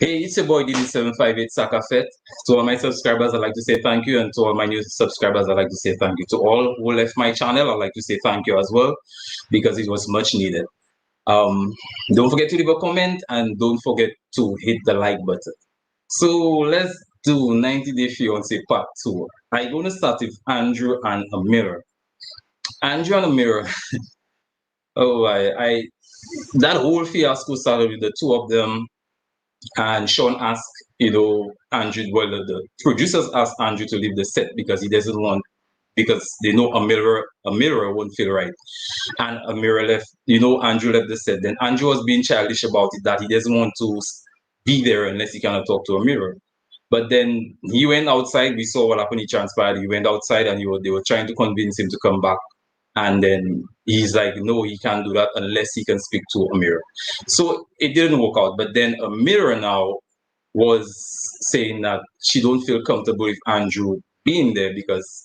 Hey, it's your boy DD758 Sakafet. To all my subscribers, I'd like to say thank you. And to all my new subscribers, I'd like to say thank you. To all who left my channel, I'd like to say thank you as well because it was much needed. Um, don't forget to leave a comment and don't forget to hit the like button. So let's do 90 Day Fiancé Part 2. I'm going to start with Andrew and Amira. Andrew and Amira, oh, that whole fiasco started with the two of them. And Sean asked, Andrew, well, the producers asked Andrew to leave the set because he doesn't want, because they know Amira won't feel right. And Amira left, Andrew left the set. Then Andrew was being childish about it, that he doesn't want to be there unless he cannot talk to Amira. But then he went outside. We saw what happened. He transpired. He went outside and they were trying to convince him to come back. And then he's like, no, he can't do that unless he can speak to Amira. So it didn't work out. But then Amira now was saying that she don't feel comfortable with Andrew being there because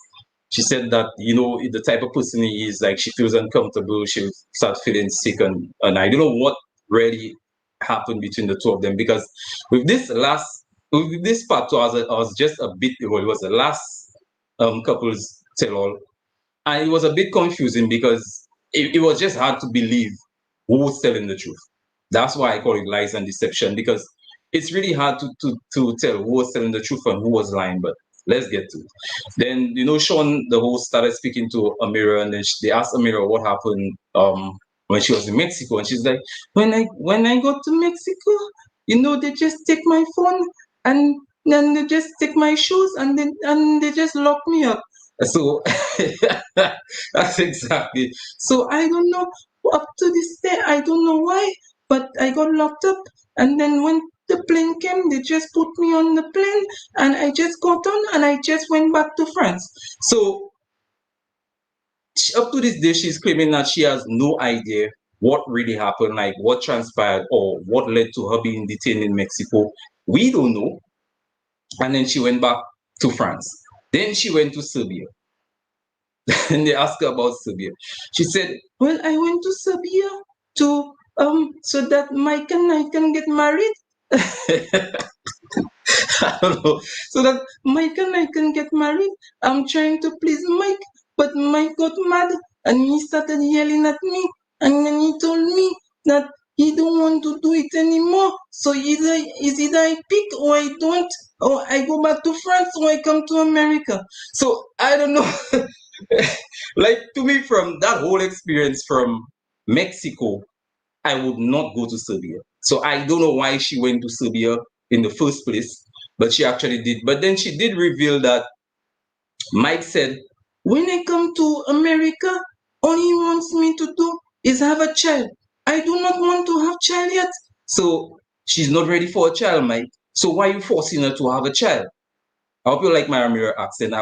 she said that, the type of person he is, like she feels uncomfortable, she'll start feeling sick. And I don't know what really happened between the two of them because with this part two, I was just a bit, well, it was the last couples tell all. And it was a bit confusing because it was just hard to believe who was telling the truth. That's why I call it lies and deception, because it's really hard to tell who was telling the truth and who was lying. But let's get to it. Then, Sean, the host, started speaking to Amira, and then they asked Amira what happened when she was in Mexico. And she's like, when I got to Mexico, they just take my phone and then they just take my shoes and they just lock me up. So that's exactly. So I don't know, up to this day, I don't know why, but I got locked up. And then when the plane came, they just put me on the plane and I just got on and I just went back to France. So up to this day, she's claiming that she has no idea what really happened, like what transpired or what led to her being detained in Mexico. We don't know. And then she went back to France. Then she went to Serbia. And they asked her about Serbia. She said, well, I went to Serbia to so that Mike and I can get married. I don't know. So that Mike and I can get married. I'm trying to please Mike, but Mike got mad and he started yelling at me. And then he told me that he don't want to do it anymore. So either I pick or I don't, or I go back to France or I come to America. So I don't know. Like, to me, from that whole experience from Mexico, I would not go to Serbia. So I don't know why she went to Serbia in the first place, but she actually did. But then she did reveal that Mike said, when I come to America, all he wants me to do is have a child. I do not want to have child yet. So she's not ready for a child, Mike. So why are you forcing her to have a child? I hope you like my Amira accent.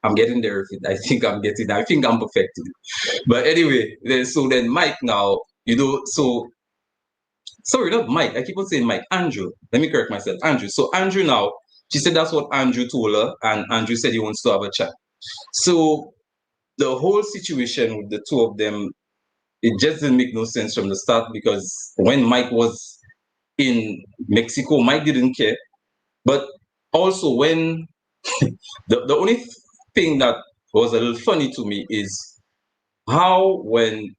I'm getting there with it. I think I'm perfecting it. But anyway, then Mike now, so sorry, not Mike. I keep on saying Mike. Andrew. Let me correct myself. Andrew. So Andrew now, she said that's what Andrew told her, and Andrew said he wants to have a child. So the whole situation with the two of them, it just didn't make no sense from the start because when Mike was in Mexico, Mike didn't care. But also when the only thing that was a little funny to me is how when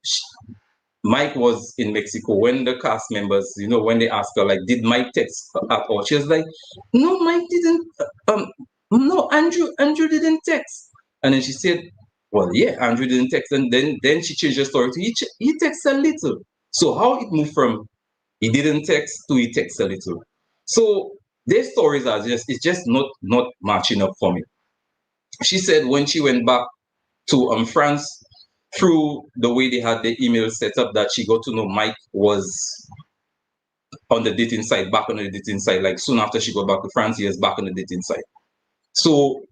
Mike was in Mexico, when the cast members, when they asked her, like, did Mike text at all? She was like, no, Mike didn't. No, Andrew didn't text. And then she said, well, yeah, Andrew didn't text. And then she changed the story to he texts a little. So how it moved from he didn't text to he texts a little. So their stories are it's just not matching up for me. She said when she went back to France, through the way they had the email set up, that she got to know Mike was on the dating site, back on the dating site. Like soon after she got back to France, he was back on the dating site. So,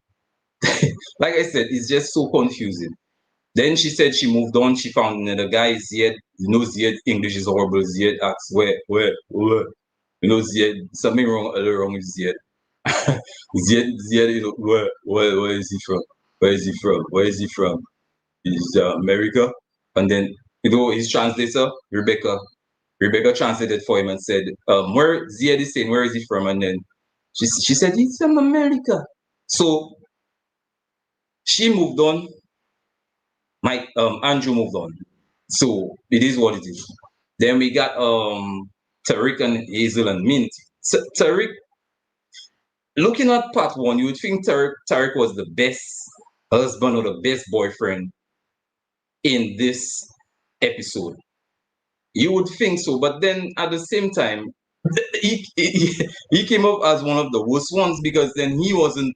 like I said, it's just so confusing. Then she said she moved on. She found another guy, Zied. Zied English is horrible. Zied asks where. Zied, something wrong, a little wrong with Zied. Zied, where is he from? Where is he from? Where is he from? He's America. And then, his translator, Rebecca. Rebecca translated for him and said, where Zia is saying, where is he from? And then she said, he's from America. So she moved on. Andrew moved on. So it is what it is. Then we got Tariq and Hazel and Minty. So, Tariq, looking at part one, you would think Tariq was the best husband or the best boyfriend in this episode. You would think so, but then at the same time, he came up as one of the worst ones because then he wasn't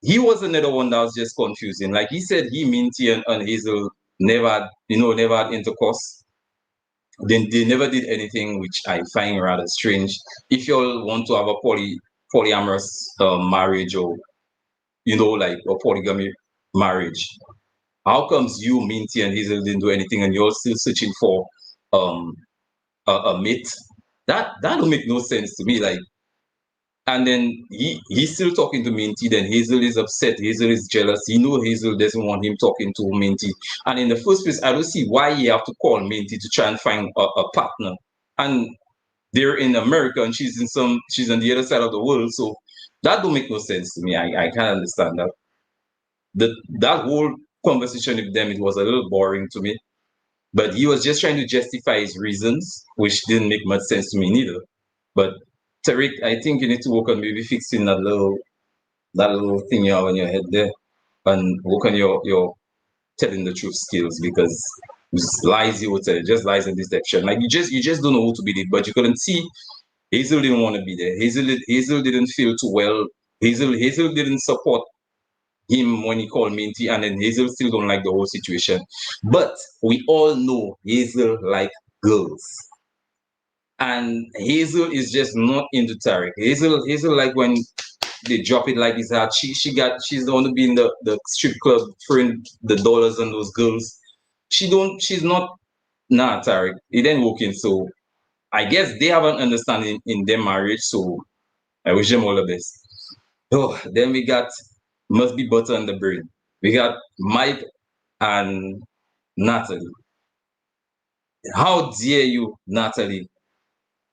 another one that was just confusing. Like he said, Minty and Hazel never had intercourse. Then they never did anything, which I find rather strange. If you all want to have a polyamorous marriage or like a polygamy marriage, how comes you, Minty, and Hazel didn't do anything, and you're still searching for a mate? That don't make no sense to me. Like, and then he's still talking to Minty. Then Hazel is upset. Hazel is jealous. He know Hazel doesn't want him talking to Minty. And in the first place, I don't see why he have to call Minty to try and find a partner. And they're in America, and she's on the other side of the world. So that don't make no sense to me. I can't understand that. That whole conversation with them, it was a little boring to me. But he was just trying to justify his reasons, which didn't make much sense to me neither. But Tariq, I think you need to work on maybe fixing that little thing you have on your head there, and work on your telling the truth skills, because lies you would tell, just lies and deception. Like you just don't know who to believe. But you couldn't see Hazel didn't want to be there. Hazel didn't feel too well. Hazel didn't support him when he called Minty, and then Hazel still don't like the whole situation. But we all know Hazel like girls. And Hazel is just not into Tariq. Hazel like when they drop it like it's hard. She's the one to be in the strip club throwing the dollars on those girls. She's not Tariq. It ain't working. So I guess they have an understanding in their marriage. So I wish them all the best. Oh, then we got must be butter on the brain. We got Mike and Natalie. How dare you, Natalie?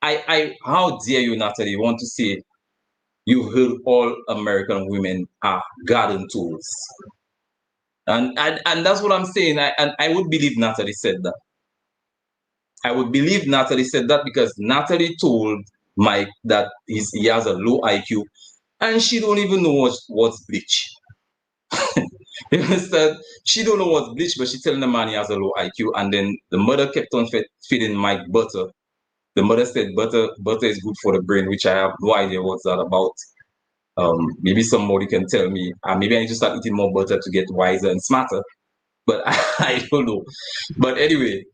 How dare you, Natalie, want to say you heard all American women are garden tools? And that's what I'm saying. I would believe Natalie said that. I would believe Natalie said that because Natalie told Mike that he has a low IQ, and she don't even know what's bleach. You understand? She don't know what's bleach, but she telling the man he has a low IQ, and then the mother kept on feeding Mike butter. The mother said butter is good for the brain, which I have no idea what's that about. Maybe somebody can tell me. Maybe I need to start eating more butter to get wiser and smarter. But I don't know. But anyway,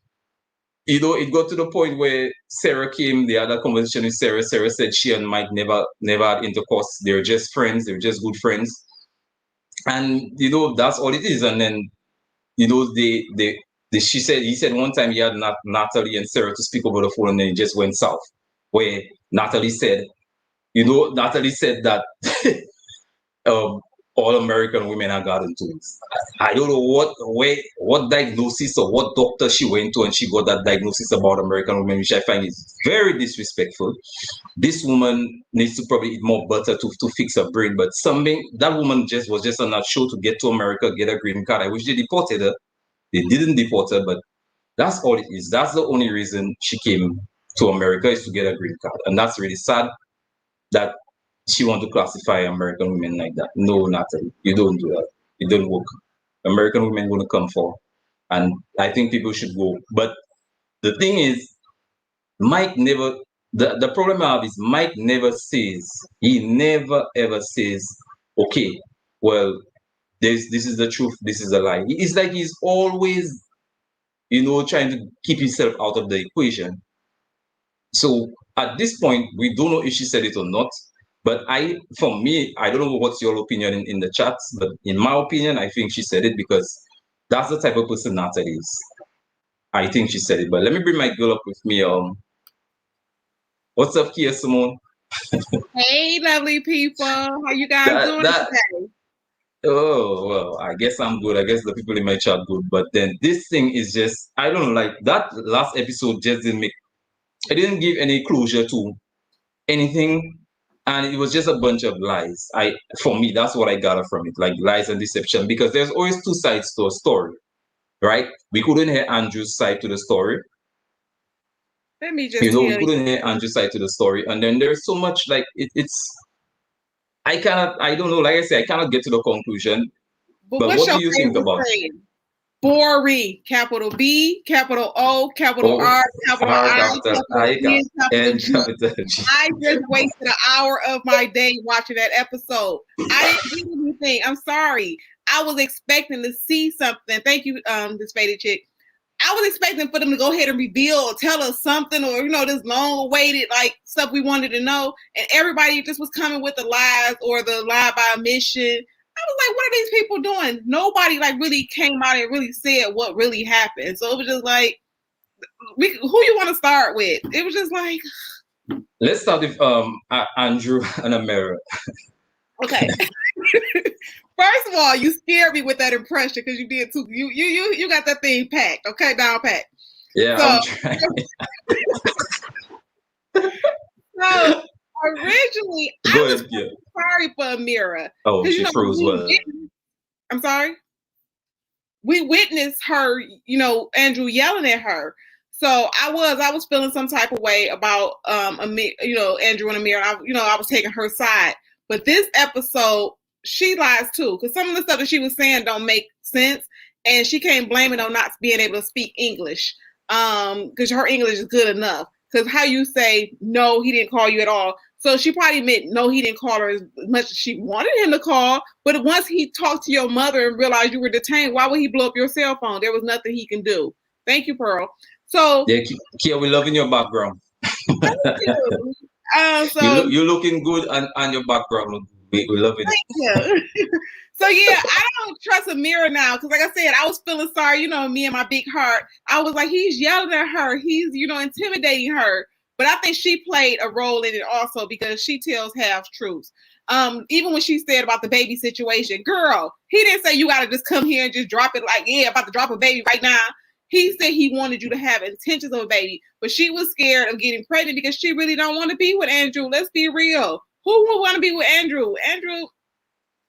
it got to the point where Sarah came. They had a conversation with Sarah. Sarah said she and Mike never had intercourse. They were just friends. They were just good friends. And that's all it is. And then he said one time he had Natalie and Sarah to speak over the phone, and then it just went south. Where Natalie said that all American women are garden tools. I don't know what diagnosis or what doctor she went to, and she got that diagnosis about American women, which I find is very disrespectful. This woman needs to probably eat more butter to fix her brain. But that woman was just on that show to get to America, get a green card. I wish they deported her. They didn't deport her, but that's all it is. That's the only reason she came to America, is to get a green card. And that's really sad that she want to classify American women like that. No, Natalie, you don't do that. It don't work. American women going to come for, and I think people should go. But the thing is, Mike never. The problem I have is Mike never says. He never ever says, "Okay, well, this is the truth. This is a lie." It's like he's always, trying to keep himself out of the equation. So at this point, we don't know if she said it or not. But for me, I don't know what's your opinion in the chats, but in my opinion, I think she said it because that's the type of person Natalie is. I think she said it. But let me bring my girl up with me. What's up, Kia Simone? Hey, lovely people. How you guys doing today? Oh, well, I guess I'm good. I guess the people in my chat good. But then this thing is just, I don't know, like that last episode just didn't make it didn't give any closure to anything, and it was just a bunch of lies. For me, that's what I got from it, like lies and deception, because there's always two sides to a story, right? We couldn't hear Andrew's side to the story. Let me just we couldn't hear Andrew's side to the story, and then there's so much like it's. I don't know. Like I said, I cannot get to the conclusion. But what's what your do you think about it? Boring. Capital B, capital O, capital R, capital I, capital N, capital G. I just wasted an hour of my day watching that episode. I didn't get anything. I'm sorry. I was expecting to see something. Thank you, this faded chick. I was expecting for them to go ahead and reveal or tell us something, or this long-awaited like stuff we wanted to know, and everybody just was coming with the lies or the lie by omission. I was like, what are these people doing? Nobody like really came out and really said what really happened. So it was just like, who you want to start with? It was just like, let's start with Andrew and Amira. Okay. First of all, you scared me with that impression because you did too. You got that thing packed, okay, down packed. Yeah, so, I'm trying. So originally, I was sorry for Amira. Oh, she froze well. I'm sorry. We witnessed her, Andrew yelling at her. So I was feeling some type of way about Andrew and Amira. I was taking her side. But this episode, she lies too, because some of the stuff that she was saying don't make sense, and she can't blame it on not being able to speak English, because her English is good enough. Because how you say no, he didn't call you at all. So she probably meant no, he didn't call her as much as she wanted him to call. But once he talked to your mother and realized you were detained, why would he blow up your cell phone? There was nothing he can do. Thank you, Pearl. So yeah, Kia, we love in your background. Thank you. You're looking good, and your background, we love it. Thank you. So yeah, I don't trust Amira now because, like I said, I was feeling sorry. Me and my big heart. I was like, he's yelling at her. He's intimidating her. But I think she played a role in it also because she tells half truths. Even when she said about the baby situation, girl, he didn't say you got to just come here and just drop it like, yeah, about to drop a baby right now. He said he wanted you to have intentions of a baby, but she was scared of getting pregnant because she really don't want to be with Andrew. Let's be real. Who would want to be with Andrew?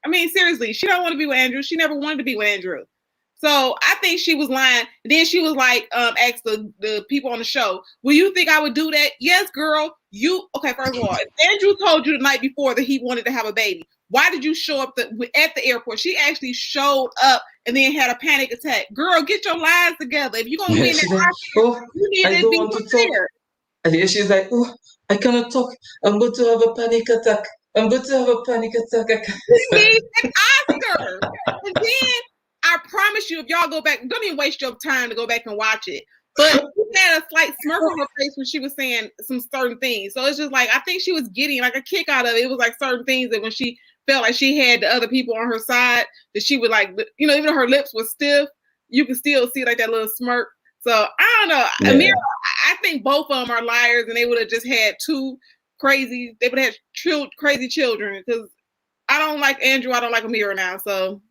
I mean, seriously, she don't want to be with Andrew. She never wanted to be with Andrew. So I think she was lying. And then she was like, asked the people on the show, will you think I would do that? Yes, girl. Okay, first of all, if Andrew told you the night before that he wanted to have a baby, why did you show up at the airport? She actually showed up and then had a panic attack. Girl, get your lies together. If you're going to win that, you need to be prepared. And she's like, oh, I cannot talk. I'm going to have a panic attack. I'm going to have a panic attack. He needs an Oscar. And then I promise you, if y'all go back, don't even waste your time to go back and watch it. But she had a slight smirk on her face when she was saying some certain things. So it's just like, I think she was getting like a kick out of it. It was like certain things that when she felt like she had the other people on her side, that she would like, even though her lips were stiff, you could still see like that little smirk. So I don't know. Yeah. Amira, I think both of them are liars, and they would have just had crazy crazy children, because I don't like Andrew. I don't like Amira now. So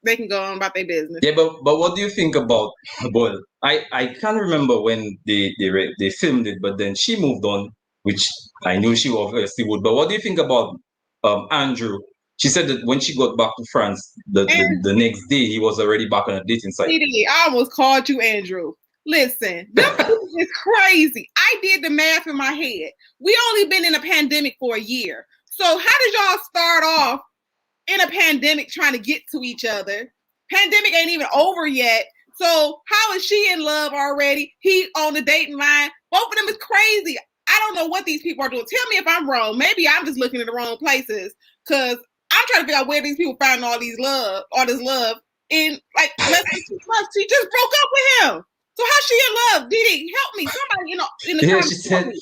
they can go on about their business. Yeah, but what do you think about? Well, I can't remember when they filmed it, but then she moved on, which I knew she obviously would. But what do you think about Andrew? She said that when she got back to France, the next day he was already back on a dating site. I almost called you Andrew. Listen, this is crazy. I did the math in my head. We only been in a pandemic for a year. So how did y'all start off in a pandemic trying to get to each other? Pandemic ain't even over yet. So how is she in love already? He on the dating line. Both of them is crazy. I don't know what these people are doing. Tell me if I'm wrong. Maybe I'm just looking in the wrong places, because I'm trying to figure out where these people find all this love in like less than 2 months. She just broke up with him. So how's she in love? Didi, help me. Somebody, in the comments. She said.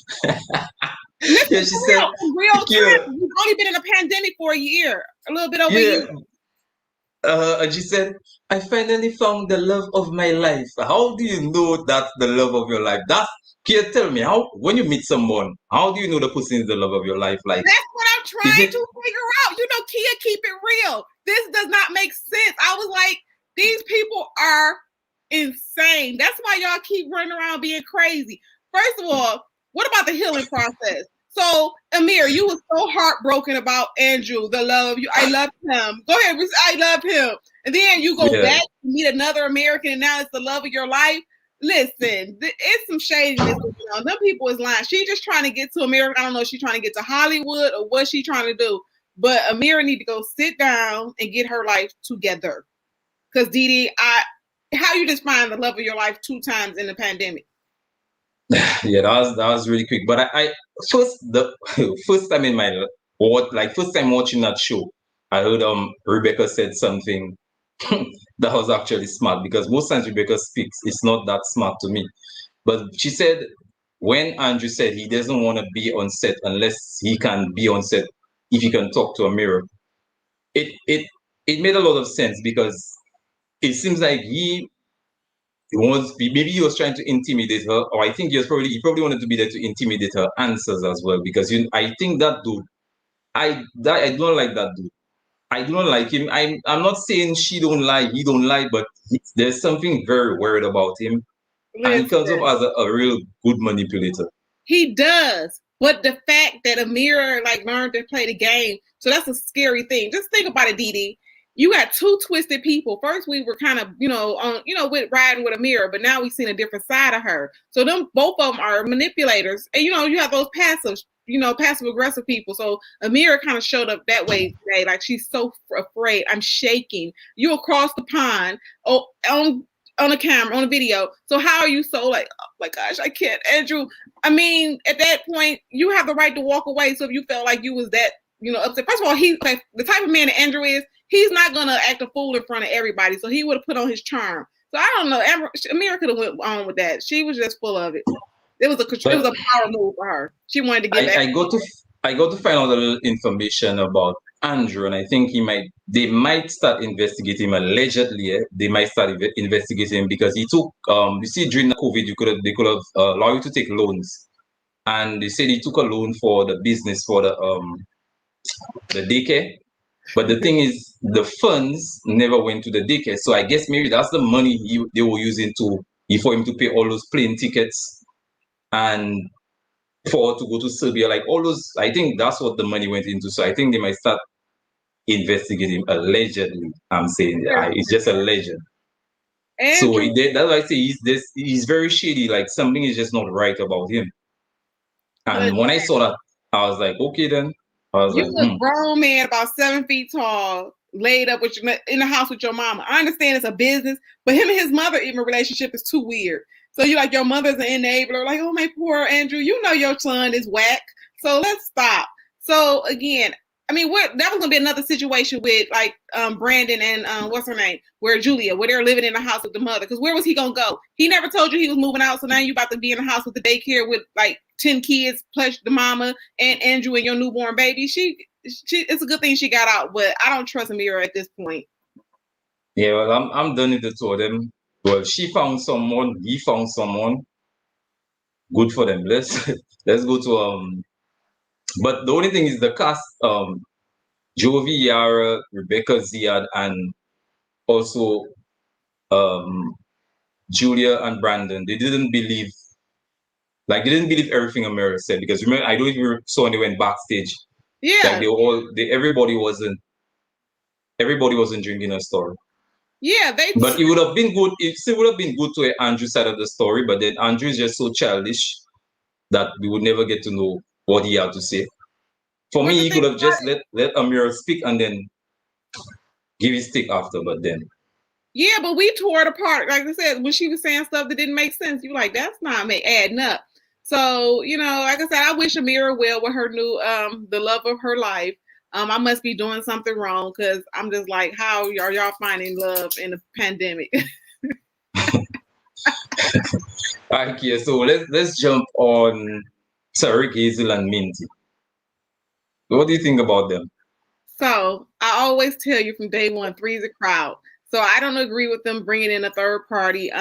Listen, she said, real time. We've only been in a pandemic for a year, a little bit over a year. And she said, I finally found the love of my life. How do you know that's the love of your life? Kia, tell me, when you meet someone, how do you know the person is the love of your life? Like, that's what I'm trying to figure out. Kia, keep it real. This does not make sense. I was like, these people are insane. That's why y'all keep running around being crazy. First of all, What about the healing process? So, Amir, you were so heartbroken about Andrew, the love of you. I love him. Go ahead, I love him. And then you go back to meet another American, and now it's the love of your life. Listen, it's some shadiness going on. Them people is lying. She just trying to get to America. I don't know if she's trying to get to Hollywood or what she's trying to do. But Amira need to go sit down and get her life together. Because Didi, how you just find the love of your life 2 times in the pandemic? Yeah, that was really quick. But I first time in my first time watching that show, I heard Rebecca said something that was actually smart, because most times Rebecca speaks, it's not that smart to me. But she said when Andrew said he doesn't want to be on set unless he can be on set if he can talk to a mirror, it made a lot of sense, because it seems like maybe he was trying to intimidate her, or I think he probably wanted to be there to intimidate her answers as well, because I think that dude, I don't like that dude. I do not like him. I'm not saying she don't lie, he don't lie, but there's something very weird about him. Listen, and he comes off as a real good manipulator. He does. But the fact that Amira learned to play the game, so that's a scary thing. Just think about it, Didi. You got 2 twisted people. First, we were kind of, with riding with Amira, but now we've seen a different side of her. So both of them are manipulators. And, you have those passive aggressive people. So Amira kind of showed up that way today. Like, she's so afraid. I'm shaking. You across the pond on a camera, on a video. So how are you so oh my gosh, I can't, Andrew. I mean, at that point, you have the right to walk away. So if you felt like you was that, upset. First of all, he's the type of man that Andrew is. He's not gonna act a fool in front of everybody. So he would have put on his charm. So I don't know. Amira could have went on with that. She was just full of it. It was a power move for her. She wanted to get back. I got to find out a little information about Andrew, and I think they might start investigating him allegedly. They might start investigating him because he took you see, during the COVID they could have allowed you to take loans, and they said he took a loan for the business for the daycare. But the thing is, the funds never went to the daycare. So I guess maybe that's the money they were using for him to pay all those plane tickets and for to go to Serbia, like all those. I think that's what the money went into. So I think they might start investigating allegedly. I'm saying it's just a legend. So that's why I say he's very shady. Like, something is just not right about him. And when I saw that, I was like, okay, then. I was a grown man about 7 feet tall, laid up in the house with your mama. I understand it's a business, but him and his mother even relationship is too weird. So you your mother's an enabler, like, oh, my poor Andrew, your son is whack. So let's stop. So again, I mean, that was gonna be another situation with Brandon and what's her name, where they're living in the house with the mother. Because where was he gonna go? He never told you he was moving out. So now you about to be in the house with the daycare with 10 kids plus the mama and Andrew and your newborn baby. She it's a good thing she got out, but I don't trust Amira at this point. Yeah, well, I'm done with the 2 of them. Well, she found someone, he found someone. Good for them. Let's go to but the only thing is the cast, Jovi, Yara, Rebecca, Ziad, and also Julia and Brandon. They didn't believe everything Amira said, because remember, I don't know if you saw when they went backstage. Yeah. Like everybody wasn't drinking her story. Yeah, but it would have been good. It still would have been good to hear Andrew's side of the story, but then Andrew is just so childish that we would never get to know what he had to say. For me, he could have just let Amira speak and then give his take after, but then. Yeah, but we tore it apart. Like I said, when she was saying stuff that didn't make sense, you were like, that's not adding up. So, like I said, I wish Amira well with her new, the love of her life. I must be doing something wrong, because I'm just like, how are y'all finding love in a pandemic? Okay, so let's jump on Tariq, Hazel, and Minty. What do you think about them? So I always tell you from day one, 3 is a crowd. So I don't agree with them bringing in a third party.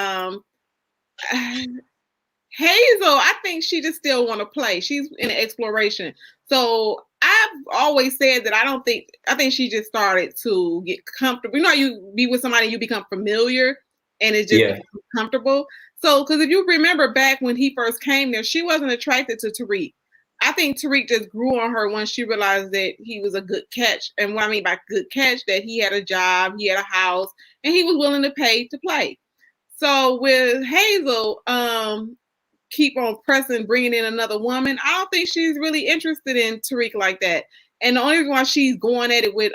Hazel, I think she just still want to play. She's in exploration. So I've always said that I think she just started to get comfortable. You be with somebody, you become familiar, and it's just comfortable. So, because if you remember back when he first came there, she wasn't attracted to Tariq. I think Tariq just grew on her once she realized that he was a good catch. And what I mean by good catch, that he had a job, he had a house, and he was willing to pay to play. So with Hazel, keep on pressing, bringing in another woman, I don't think she's really interested in Tariq like that. And the only reason why she's going at it with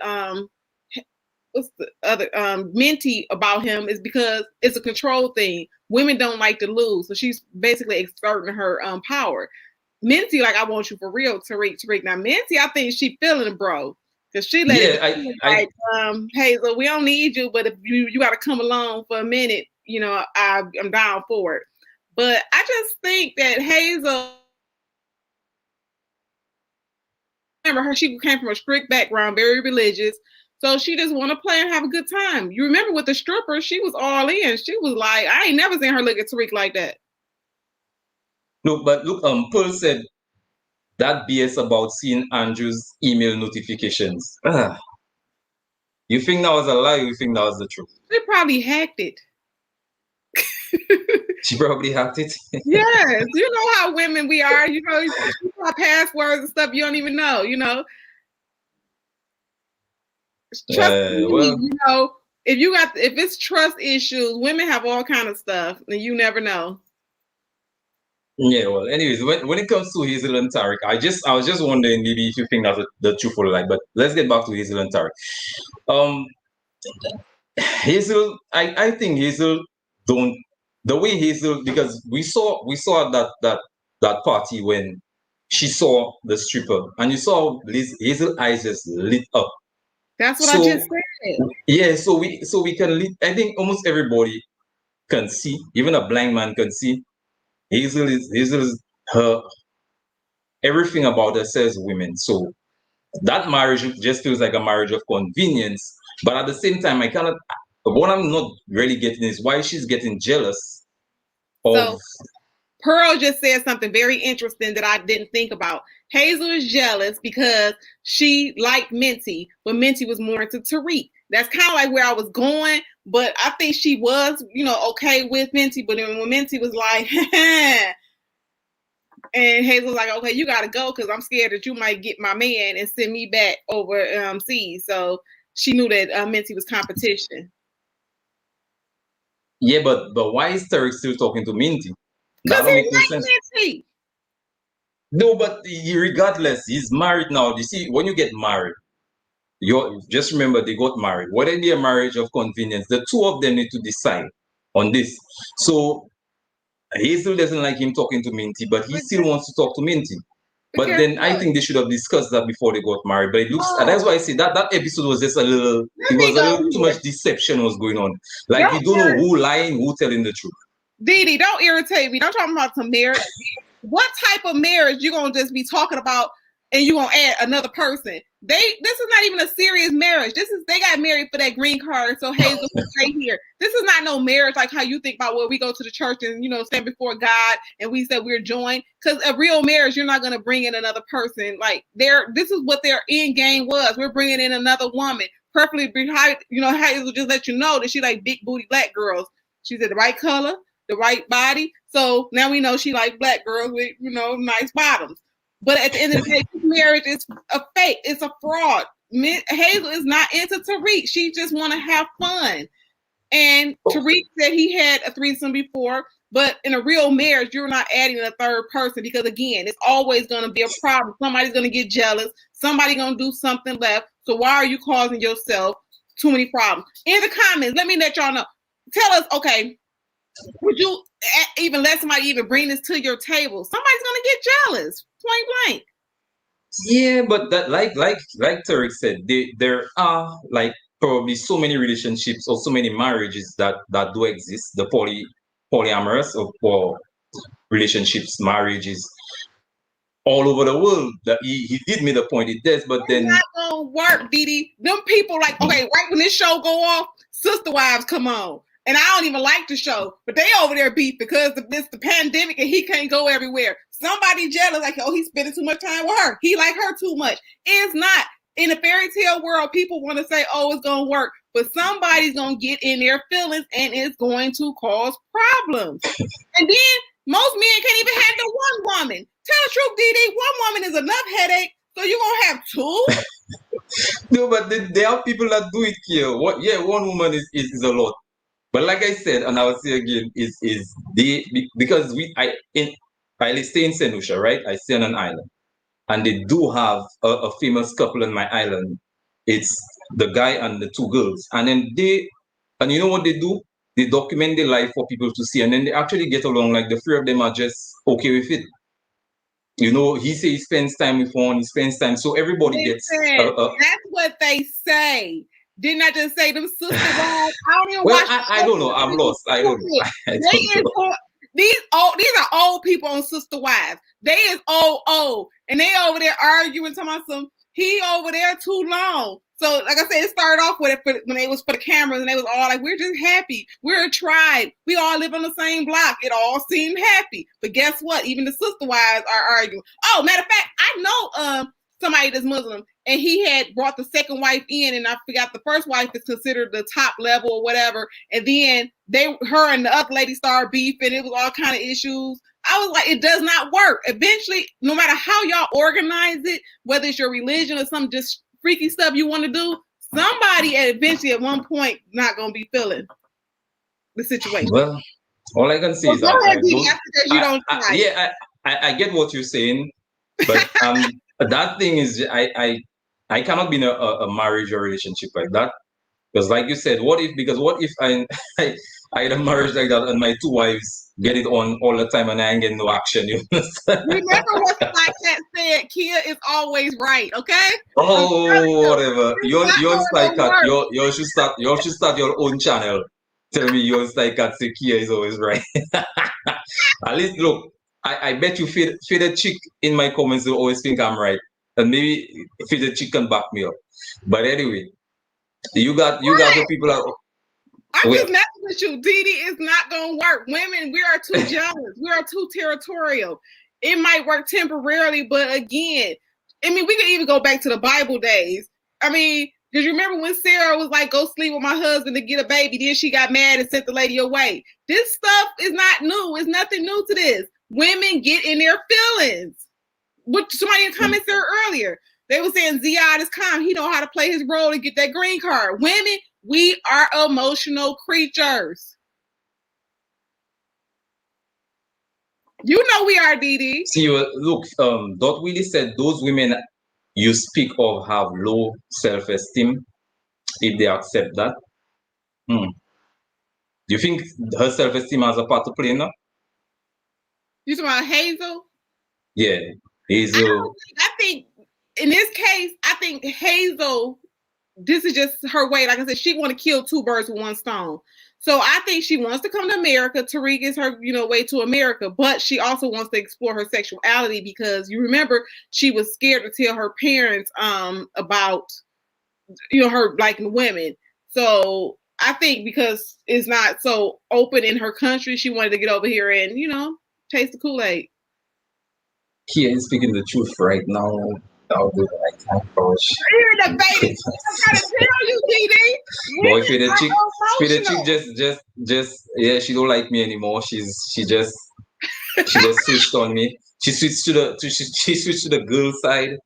what's the other Minty about him is because it's a control thing. Women don't like to lose, so she's basically exerting her power. Minty, like, I want you for real, Tariq. Now Minty, I think she feeling it, bro, because she let it Hazel, we don't need you, but if you got to come along for a minute, you know, I'm down for it. But I just think that Hazel, remember her, she came from a strict background, very religious. So she just want to play and have a good time. You remember with the stripper, she was all in. She was like, I ain't never seen her look at Tariq like that. No, but look, Pearl said that BS about seeing Andrew's email notifications. You think that was a lie? You think that was the truth? She probably hacked it. She probably hacked it. Yes, you know how women we are. You know, our passwords and stuff you don't even know. You know. Trust me, you know, if it's trust issues, women have all kind of stuff, and you never know. Yeah, well, anyways, when it comes to Hazel and Tariq, I was just wondering maybe if you think that's the truthful lie, but let's get back to Hazel and Tariq. Hazel, I think Hazel don't, the way Hazel, because we saw that party when she saw the stripper, and you saw Hazel eyes just lit up. That's what I just said. Yeah, so we can I think almost everybody can see, even a blind man can see. Hazel is her, everything about her says women. So that marriage just feels like a marriage of convenience. But at the same time, what I'm not really getting is why she's getting jealous of. So, Pearl just said something very interesting that I didn't think about. Hazel is jealous because she liked Minty, but Minty was more into Tariq. That's kind of like where I was going, but I think she was, you know, okay with Minty. But then when Minty was like, and Hazel was like, okay, you got to go because I'm scared that you might get my man and send me back over seas. So she knew that Minty was competition. Yeah, but why is Tariq still talking to Minty? Because he likes Minty. No, but regardless, he's married now. You see, when you get married, you just remember they got married. Whether it be a marriage of convenience, the two of them need to decide on this. So Hazel doesn't like him talking to Minty, but he still wants to talk to Minty. But then I think they should have discussed that before they got married. But it looks, that's why I say that episode was just a little too much deception was going on. Like you don't know who lying, who telling the truth. Didi, don't irritate me. Don't talk about some marriage. What type of marriage you gonna just be talking about and you gonna add another person? This is not even a serious marriage. They got married for that green card, so Hazel can stay here. This is not no marriage like how you think about where we go to the church and, you know, stand before God and we said we're joined. Because a real marriage, you're not gonna bring in another person. Like this is what their end game was. We're bringing in another woman, perfectly behind. You know, Hazel just let you know that she like big booty black girls. She's the right color, the right body. So now we know she like black girls with, you know, nice bottoms. But at the end of the day, this marriage is a fake. It's a fraud. Hazel is not into Tariq. She just want to have fun. And Tariq said he had a threesome before, but in a real marriage, you're not adding a third person because, again, it's always going to be a problem. Somebody's going to get jealous. Somebody's going to do something left. So why are you causing yourself too many problems? In the comments, let me let y'all know. Tell us, okay, would you even let somebody even bring this to your table? Somebody's going to get jealous. Point blank. Yeah, but that like Tariq said, there are like probably so many relationships or so many marriages that do exist. The polyamorous or relationships, marriages all over the world. That he did make the point. It does, but then it's not gonna work, Didi. Them people like, okay, right when this show go off, Sister Wives come on. And I don't even like the show, but they over there beef because it's the pandemic and he can't go everywhere. Somebody jealous, like, oh, he's spending too much time with her. He like her too much. It's not. in a fairy tale world, people want to say, "Oh, it's gonna work," but somebody's gonna get in their feelings, and it's going to cause problems. And then most men can't even handle one woman. Tell the truth, DD. One woman is enough headache, so you're gonna have two. No, but there are people that do it here. What? Yeah, one woman is a lot. But like I said, and I will say again, is because I stay in Saint Lucia, right? I stay on an island, and they do have a famous couple on my island. It's the guy and the two girls, and then you know what they do? They document their life for people to see, and then they actually get along. Like the three of them are just okay with it. You know, he says he spends time with one, he spends time, so everybody gets. That's what they say. Didn't I just say them sister wives? I don't even well, watch. I don't know. I'm lost. I don't know. I don't know. These are old people on Sister Wives. They is old, and they over there arguing, talking about some. He over there too long. So, like I said, it started off with it when it was for the cameras, and they was all like, "We're just happy. We're a tribe. We all live on the same block." It all seemed happy, but guess what? Even the Sister Wives are arguing. Oh, matter of fact, I know somebody that's Muslim, and he had brought the second wife in, and I forgot the first wife is considered the top level or whatever. And then her and the other lady started beefing. It was all kind of issues. I was like, it does not work. Eventually, no matter how y'all organize it, whether it's your religion or some just freaky stuff you want to do, somebody eventually at one point not gonna be feeling the situation. Well, all I can say is I get what you're saying, but that thing is I cannot be in a marriage or relationship like that. Because like you said, what if I had a marriage like that and my two wives get it on all the time and I ain't getting no action? You remember what the black cat said, Kia is always right, okay? Oh, whatever. You're Spy Cat. You should start your own channel. Tell me your Spy Cat say Kia is always right. At least look, I bet you Faded Chick in my comments will always think I'm right. And maybe Faded Chick can back me up. But anyway, you got the people out. I'm just messing with you. Didi is not gonna work. Women, we are too jealous. We are too territorial. It might work temporarily, but again, I mean, we can even go back to the Bible days. I mean, because you remember when Sarah was like, "Go sleep with my husband to get a baby," then she got mad and sent the lady away. This stuff is not new. It's nothing new to this. Women get in their feelings. What somebody in the comments said earlier, they were saying Ziad is calm. He know how to play his role and get that green card. Women, we are emotional creatures. You know we are, Didi. See, look, Dot Willie said those women you speak of have low self-esteem if they accept that. Do you think her self-esteem has a part to play now? You talking about Hazel? Yeah, Hazel. I think in this case, I think Hazel, this is just her way. Like I said, she want to kill two birds with one stone. So I think she wants to come to America. Tariq is her, way to America, but she also wants to explore her sexuality because you remember she was scared to tell her parents about her liking women. So I think because it's not so open in her country, she wanted to get over here and taste the Kool-Aid. He is speaking the truth right now. I'll do the right time for You're debating. I'm trying to tell you, DD. Boy, Faded Chick just she don't like me anymore. She just switched on me. She switched to the girl side,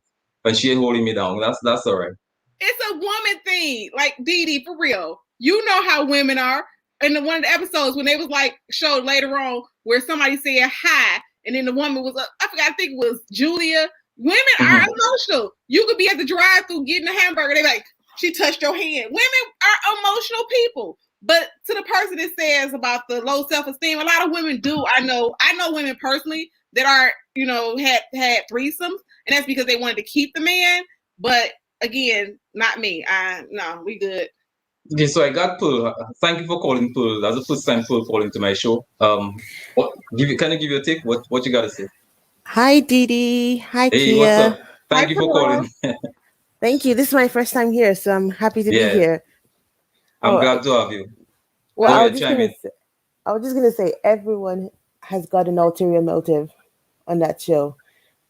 and she ain't holding me down. That's all right. It's a woman thing, like DD, for real. You know how women are. In one of the episodes when they was like showed later on where somebody said hi, and then the woman was I think it was Julia. Women are emotional. You could be at the drive-thru getting a hamburger. They like, she touched your hand. Women are emotional people. But to the person that says about the low self-esteem, a lot of women do. I know women personally that are, had threesomes, and that's because they wanted to keep the man. But again, not me. No, we good. Okay, so I got Pearl. Thank you for calling, Pearl. That's the first time Pearl calling to my show. Can you give your take? What you gotta say? Hi, Didi. Hi, hey, Kia. What's up? Thank you for calling. Thank you. This is my first time here, so I'm happy to be here. I'm glad to have you. Well, I was just gonna say everyone has got an ulterior motive on that show.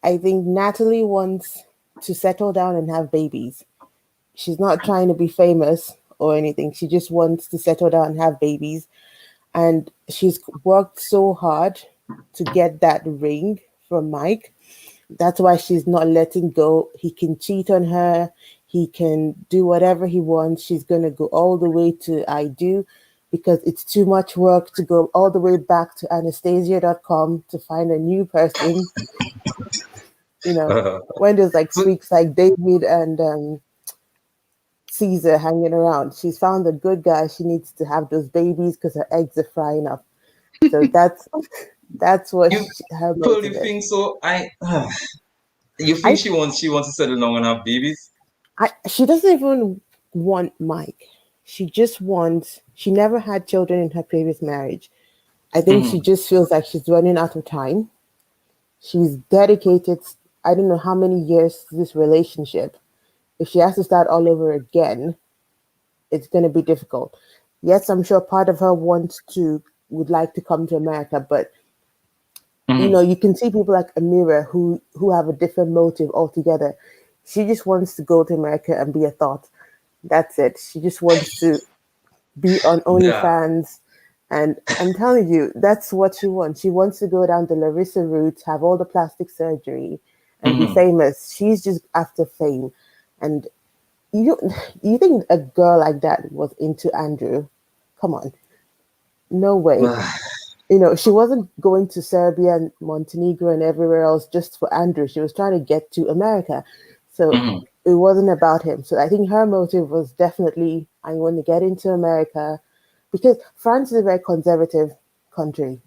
I think Natalie wants to settle down and have babies. she's not trying to be famous or anything. She just wants to settle down and have babies. And she's worked so hard to get that ring from Mike. That's why she's not letting go. He can cheat on her. He can do whatever he wants. She's going to go all the way to I Do, because it's too much work to go all the way back to Anastasia.com to find a new person. You know, when there's like freaks like David and Caesar hanging around. She's found a good guy. She needs to have those babies because her eggs are frying up. So that's what her motive is. Think so? You think she wants to settle down and have babies? She doesn't even want Mike. She just wants. She never had children in her previous marriage. I think she just feels like she's running out of time. She's dedicated, I don't know how many years to this relationship. If she has to start all over again, it's going to be difficult. Yes, I'm sure part of her would like to come to America, but you know, you can see people like Amira who have a different motive altogether. She just wants to go to America and be a thought. That's it. She just wants to be on OnlyFans. And I'm telling you, that's what she wants. She wants to go down the Larissa route, have all the plastic surgery, and be famous. She's just after fame. And you think a girl like that was into Andrew? Come on. No way. You know, she wasn't going to Serbia and Montenegro and everywhere else just for Andrew. She was trying to get to America. So it wasn't about him. So I think her motive was definitely, I want to get into America, because France is a very conservative country.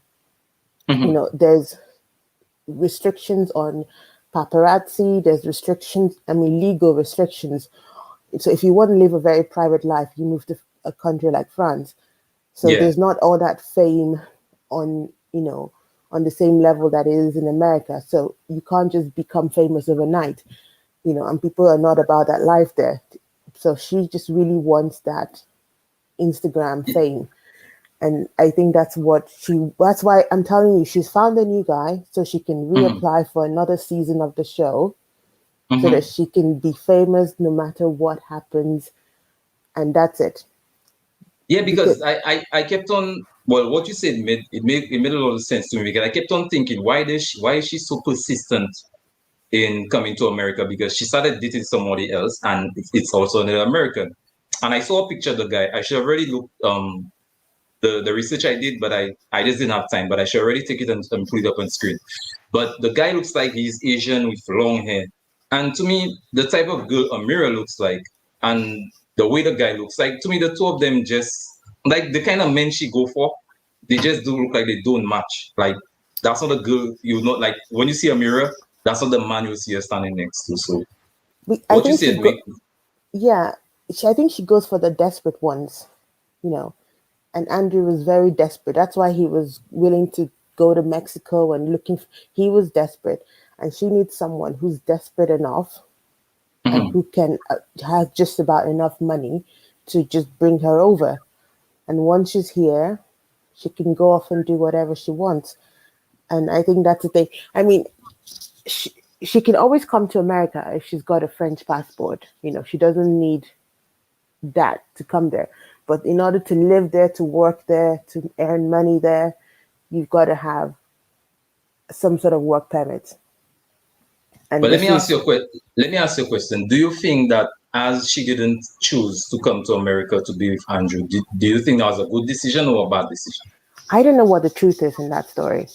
You know, there's restrictions on paparazzi, there's restrictions, legal restrictions. So if you want to live a very private life, you move to a country like France. So there's not all that fame on the same level that it is in America. So you can't just become famous overnight, and people are not about that life there. So she just really wants that Instagram fame. And I think that's why I'm telling you, she's found a new guy so she can reapply for another season of the show, so that she can be famous no matter what happens. And that's it. Yeah, because I kept on, well, what you said made a lot of sense to me, because I kept on thinking, why is she so persistent in coming to America? Because she started dating somebody else, and it's also an American. And I saw a picture of the guy. I should have already looked the research I did, but I just didn't have time. But I should already take it and put it up on screen. But the guy looks like he's Asian with long hair. And to me, the type of girl Amira looks like, and the way the guy looks like, to me, the two of them just, like, the kind of men she go for, they just do look like they don't match. Like, that's not a girl like, when you see Amira, that's not the man you see her standing next to. So, what you said, I think she goes for the desperate ones, and Andrew was very desperate. That's why he was willing to go to Mexico and he was desperate. And she needs someone who's desperate enough and who can have just about enough money to just bring her over. And once she's here, she can go off and do whatever she wants. And I think that's the thing. I mean, she can always come to America if she's got a French passport. She doesn't need that to come there. But in order to live there, to work there, to earn money there, you've got to have some sort of work permit. But let me ask you a question. Do you think that as she didn't choose to come to America to be with Andrew, do you think that was a good decision or a bad decision? I don't know what the truth is in that story.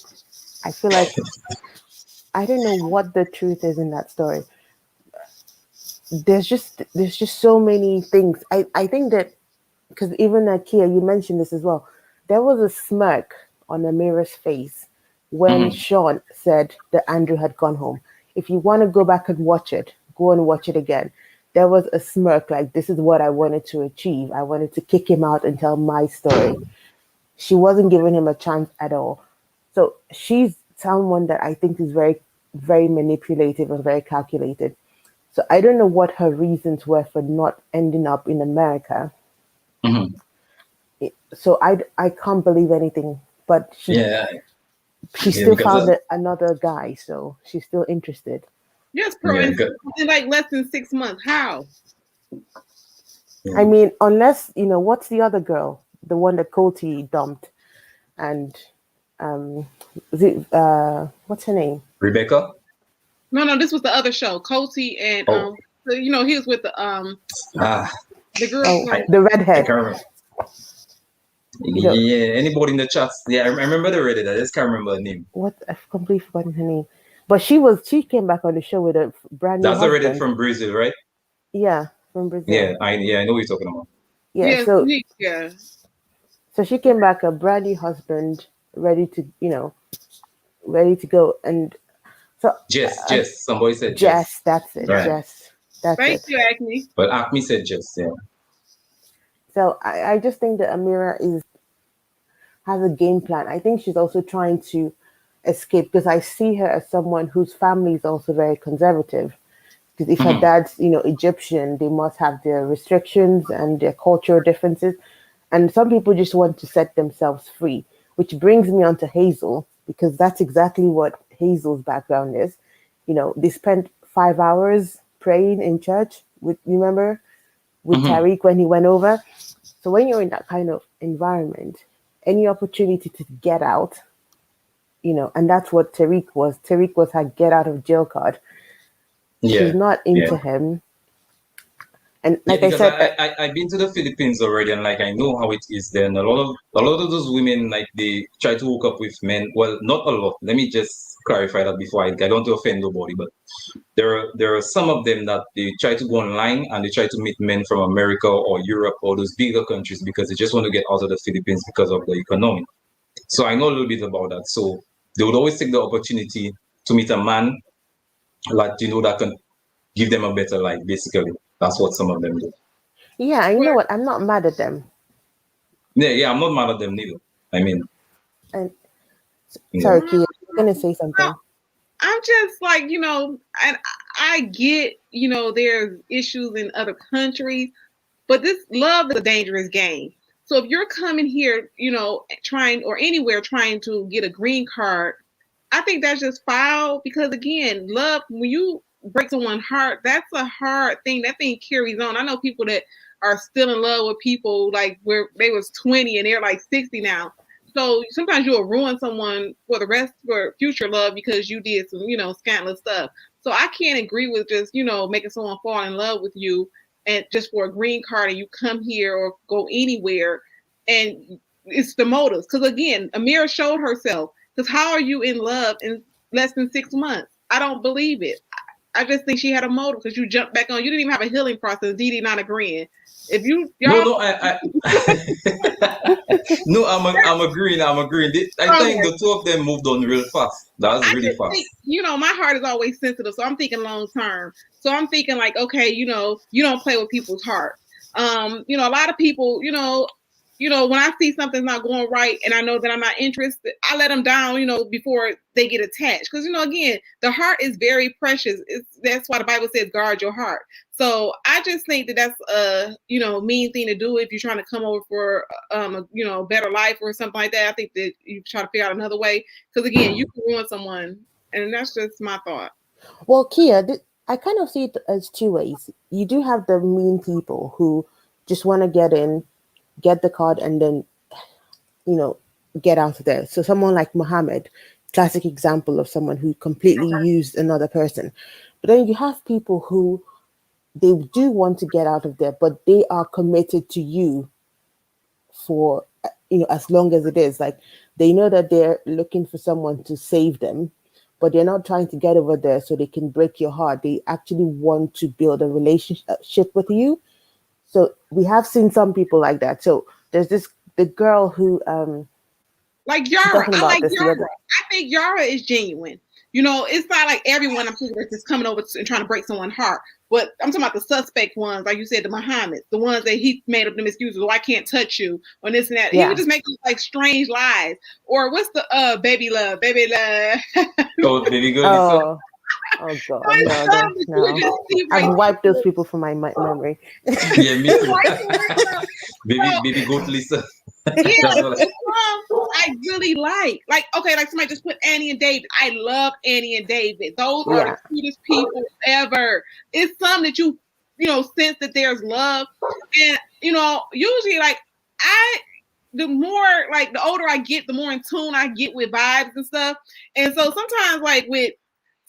I feel like I don't know what the truth is in that story. There's just so many things. I think that, because even Akia, you mentioned this as well, there was a smirk on Amira's face when Sean said that Andrew had gone home. If you want to go back and watch it, go and watch it again. There was a smirk like, this is what I wanted to achieve. I wanted to kick him out and tell my story. She wasn't giving him a chance at all. So she's someone that I think is very, very manipulative and very calculated. So I don't know what her reasons were for not ending up in America. So I can't believe anything. But she still found another guy, so she's still interested. Yes, in like less than 6 months. How? I mean, unless, what's the other girl? The one that Coty dumped. And what's her name? Rebecca? No, this was the other show. Coty and so, he was with the girl the redhead. I can't remember. Yeah, anybody in the chats? Yeah, I remember the Reddit. I just can't remember the name. What? I've completely forgotten her name. But she came back on the show with a brand new husband. That's the Reddit from Brazil, right? Yeah, from Brazil. Yeah, I know what you're talking about. Yeah, so she came back a brand new husband, ready to go. And so Jess, somebody said Jess. That's it, right. Jess. That's Thank you, Acme. But Acme said Jess, yeah. So I just think that Amira has a game plan. I think she's also trying to escape, because I see her as someone whose family is also very conservative. Because if her dad's, Egyptian, they must have their restrictions and their cultural differences. And some people just want to set themselves free, which brings me on to Hazel, because that's exactly what Hazel's background is. They spent 5 hours praying in church with Tariq when he went over. So when you're in that kind of environment, any opportunity to get out, and that's what Tariq was. Tariq was her get out of jail card. Yeah. She's not into him. And like I said, I've been to the Philippines already, and like I know how it is there. And a lot of those women, like, they try to hook up with men. Well, not a lot. Let me just clarify that before I don't want to offend nobody, but there are some of them that they try to go online and they try to meet men from America or Europe or those bigger countries because they just want to get out of the Philippines because of the economy. So I know a little bit about that. So they would always take the opportunity to meet a man, like, that can give them a better life, basically. That's what some of them do. Yeah, you know what? I'm not mad at them. Yeah, I'm not mad at them neither. I mean, and sorry, Kia, you're gonna say something. I'm just like, and I get, there's issues in other countries, but this love is a dangerous game. So if you're coming here, trying to get a green card, I think that's just foul, because again, love, when you break someone's heart, that's a hard thing. That thing carries on. I know people that are still in love with people like where they was 20 and they're like 60 now. So sometimes you'll ruin someone for future love because you did some, scandalous stuff. So I can't agree with just, making someone fall in love with you and just for a green card and you come here or go anywhere. And it's the motives. Because again, Amira showed herself. Because how are you in love in less than 6 months? I don't believe it. I just think she had a motive because you jumped back on. You didn't even have a healing process. Didi not agreeing. If you no, no, I'm agreeing. I think the two of them moved on real fast. That was really fast. Think, my heart is always sensitive, so I'm thinking long term. So I'm thinking like, okay, you don't play with people's heart. A lot of people, when I see something's not going right and I know that I'm not interested, I let them down, before they get attached. Because, again, the heart is very precious. That's why the Bible says guard your heart. So I just think that that's a, mean thing to do if you're trying to come over for, a better life or something like that. I think that you try to figure out another way. Because, again, you can ruin someone. And that's just my thought. Well, Kia, I kind of see it as two ways. You do have the mean people who just want to get in, get the card, and then, get out of there. So someone like Muhammad, classic example of someone who completely used another person. But then you have people who they do want to get out of there, but they are committed to you for, as long as it is. Like, they know that they're looking for someone to save them, but they're not trying to get over there so they can break your heart. They actually want to build a relationship with you. So we have seen some people like that. So there's the girl who like Yara. I like Yara. I think Yara is genuine. It's not like everyone I'm thinking that's just coming over and trying to break someone's heart. But I'm talking about the suspect ones, like you said, the Muhammad, the ones that he made up them excuses. Oh, I can't touch you, or this and that. Yeah. He would just make like strange lies. Or what's the baby love? Oh, baby girl. Oh God, no. I've wiped those people from my memory. Yeah, me too. baby goat Lisa. Yeah, I really like. Okay, like somebody just put Annie and David. I love Annie and David. Those are the cutest people ever. It's some that you sense that there's love. And usually like the more like the older I get, the more in tune I get with vibes and stuff. And so sometimes like with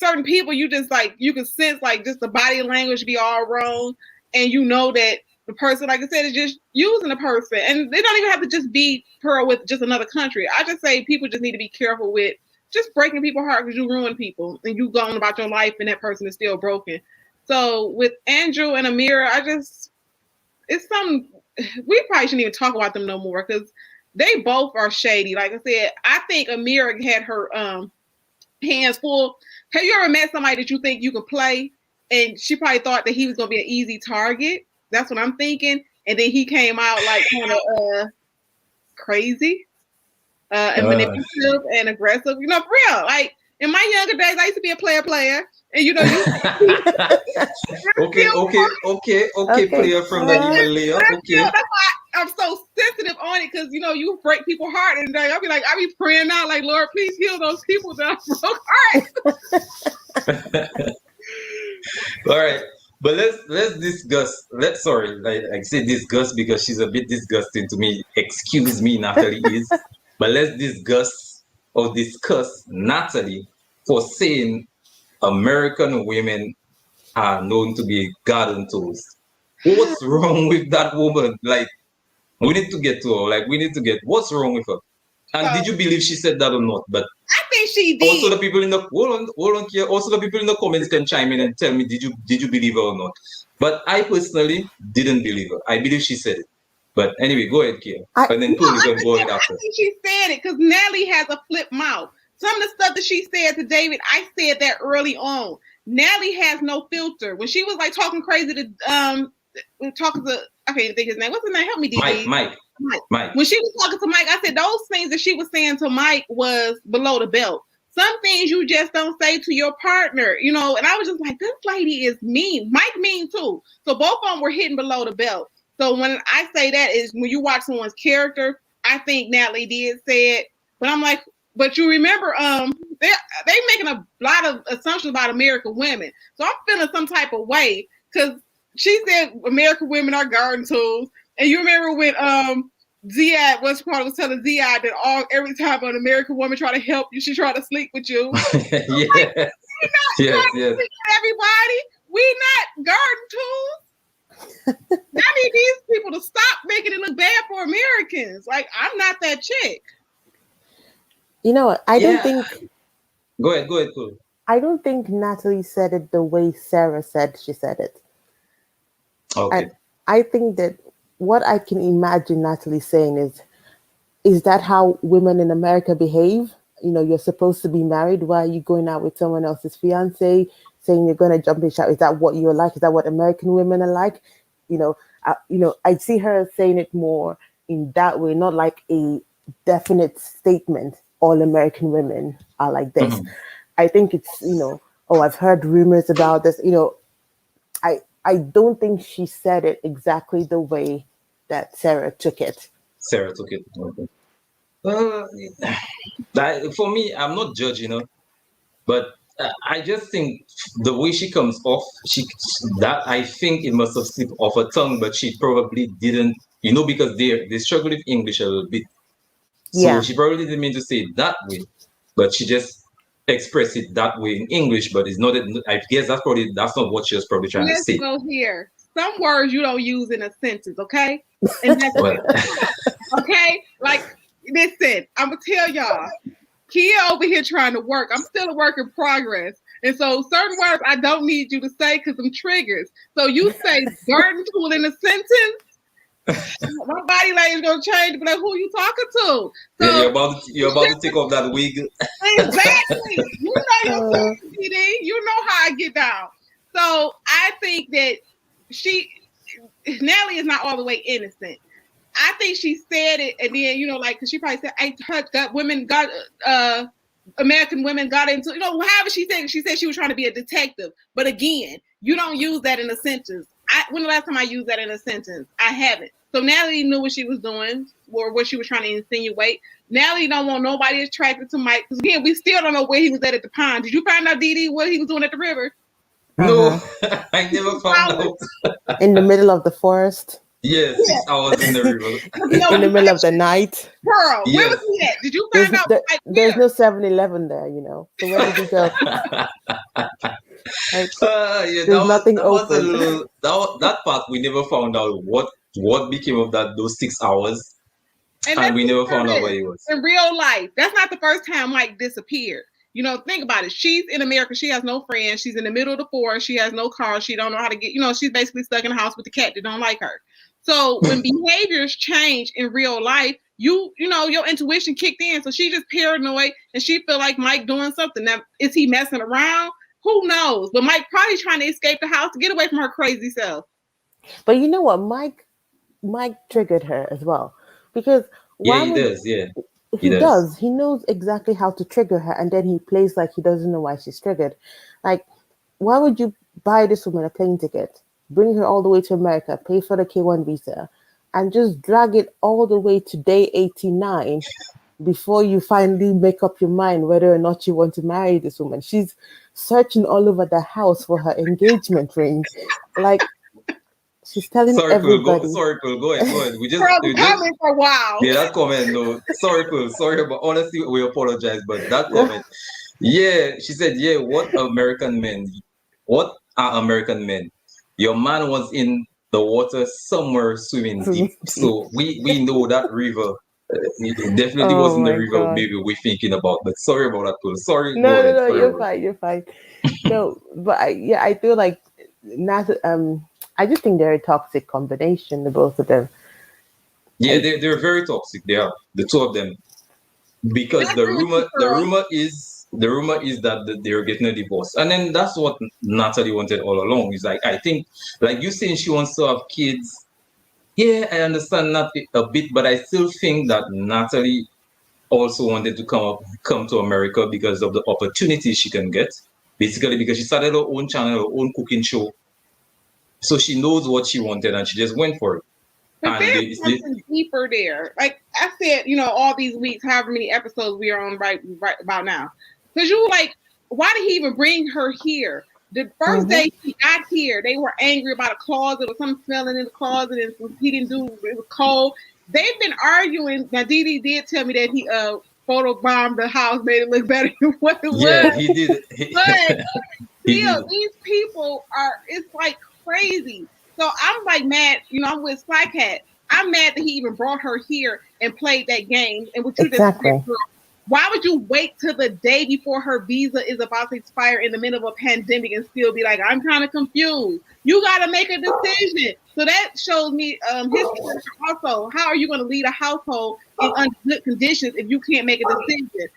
certain people, you just like you can sense like just the body language be all wrong, and that the person, like I said, is just using the person, and they don't even have to just be her with just another country. I just say people just need to be careful with just breaking people's heart because you ruin people and you go on about your life and that person is still broken. So with Andrew and Amira, it's something we probably shouldn't even talk about them no more because they both are shady. Like I said, I think Amira had her hands full. Have you ever met somebody that you think you can play and she probably thought that he was going to be an easy target? That's what I'm thinking. And then he came out like kind of crazy and manipulative and aggressive. For real. Like in my younger days, I used to be a player. And you okay, player from the Himalaya. Okay. That's why I'm so sensitive on it because you break people's heart and I be praying out like, Lord, please heal those people that I broke heart. All right. But let's discuss. I say discuss because she's a bit disgusting to me. Excuse me, Natalie is. But let's discuss Natalie for saying American women are known to be garden tools. What's wrong with that woman? Like, we need to get to her. Like, we need to get what's wrong with her. And did you believe she said that or not? But I think she did. Also, the people in the hold on here. Also, the people in the comments can chime in and tell me, did you believe her or not? But I personally didn't believe her. I believe she said it. But anyway, go ahead, Kia. And then Tony can go ahead after. I think she said it because Natalie has a flip mouth. Some of the stuff that she said to David, I said that early on. Natalie has no filter. When she was like talking crazy to I can't even think his name. What's his name? Help me, DD. Mike. When she was talking to Mike, I said those things that she was saying to Mike was below the belt. Some things you just don't say to your partner, and I was just like, this lady is mean. Mike mean too. So both of them were hitting below the belt. So when I say that is when you watch someone's character, I think Natalie did say it, but I'm like, but you remember, they making a lot of assumptions about American women. So I'm feeling some type of way because she said American women are garden tools. And you remember when Ziad was telling Ziad that every time an American woman try to help you, she try to sleep with you. Yes. Everybody, we not garden tools. I need these people to stop making it look bad for Americans. Like, I'm not that chick. You know what? I don't think. Go ahead, cool. I don't think Natalie said it the way Sarah said she said it. Okay. And I think that what I can imagine Natalie saying is that how women in America behave? You're supposed to be married. Why are you going out with someone else's fiance, saying you're going to jump in shower? Is that what you're like? Is that what American women are like? I see her saying it more in that way, not like a definite statement. All American women are like this. Mm-hmm. I think it's, I've heard rumors about this. I don't think she said it exactly the way that Sarah took it. Okay. For me, I'm not judging her, but I just think the way she comes off, I think it must have slipped off her tongue, but she probably didn't, because they struggle with English a little bit. So she probably didn't mean to say it that way, but she just expressed it that way in English, but it's not. I guess that's not what she was probably trying to say. Let's go here. Some words you don't use in a sentence, okay? And that's okay? Like, listen, I'm going to tell y'all, Kia over here trying to work. I'm still a work in progress. And so certain words I don't need you to say because I'm triggers. So you say garden tool in a sentence, my body language gonna change, but like, who you talking to? So, you're about to take off that wig. Exactly. You know your PD. You know how I get down. So I think that Natalie is not all the way innocent. I think she said it, and then because she probably said, American women got into, however she said it. She said she was trying to be a detective, but again, you don't use that in a sentence. When the last time I used that in a sentence? I haven't. So Natalie knew what she was doing or what she was trying to insinuate. Natalie don't want nobody attracted to Mike. Because again, we still don't know where he was at the pond. Did you find out, DD, what he was doing at the river? No, I never found out. In the middle of the forest. Yeah, 6 hours in the river. In the middle of the night. Girl, where Yes. was he at? Did you find out? There's no 7-Eleven there, So where did he go? Yeah, there's nothing that was a open. little that part we never found out what became of those 6 hours, and we never found out where he was. In real life, that's not the first time Mike disappeared. Think about it. She's in America. She has no friends. She's in the middle of the forest. She has no car. She don't know how to get. She's basically stuck in a house with the cat that don't like her. So when behaviors change in real life, your intuition kicked in. So she just paranoid and she feel like Mike doing something. Now, is he messing around? Who knows? But Mike probably trying to escape the house to get away from her crazy self. But you know what? Mike triggered her as well. Because he does. Yeah. He does. He knows exactly how to trigger her, and then he plays like he doesn't know why she's triggered. Like, why would you buy this woman a plane ticket, bring her all the way to America, pay for the K1 visa, and just drag it all the way to day 89 before you finally make up your mind whether or not you want to marry this woman? She's searching all over the house for her engagement ring. Like, she's telling everybody. Sorry, Pearl, go ahead. We just comment for a while. Yeah, that comment. No, sorry, Pearl. Sorry, but honestly, we apologize. But that comment. Yeah, she said, "Yeah, what are American men? Your man was in the water somewhere swimming deep. So we know that river. It definitely wasn't the river. God. Maybe we're thinking about. But sorry about that, Pearl. Sorry. No, you're fine. No, but I feel like I just think they're a toxic combination, the both of them. Yeah, they're very toxic. They are, the two of them, because the rumor is that they're getting a divorce, and then that's what Natalie wanted all along. It's like, I think, like you saying, she wants to have kids. Yeah, I understand that a bit, but I still think that Natalie also wanted to come to America because of the opportunities she can get. Basically, because she started her own channel, her own cooking show. So she knows what she wanted and she just went for it. But there's something deeper there. Like I said, all these weeks, however many episodes we are on right about now. Because you why did he even bring her here? The first day he got here, they were angry about a closet or something smelling in the closet and he didn't do it was cold. They've been arguing. Now Dee did tell me that he photobombed the house, made it look better than what it was. Yeah, he did. But still, these people it's like crazy. So I'm like mad, I'm with Slycat. I'm mad that he even brought her here and played that game. And what you just said, why would you wait till the day before her visa is about to expire in the middle of a pandemic and still be like, I'm kind of confused? You got to make a decision. So that shows me his character also. How are you going to lead a household in good conditions if you can't make a decision?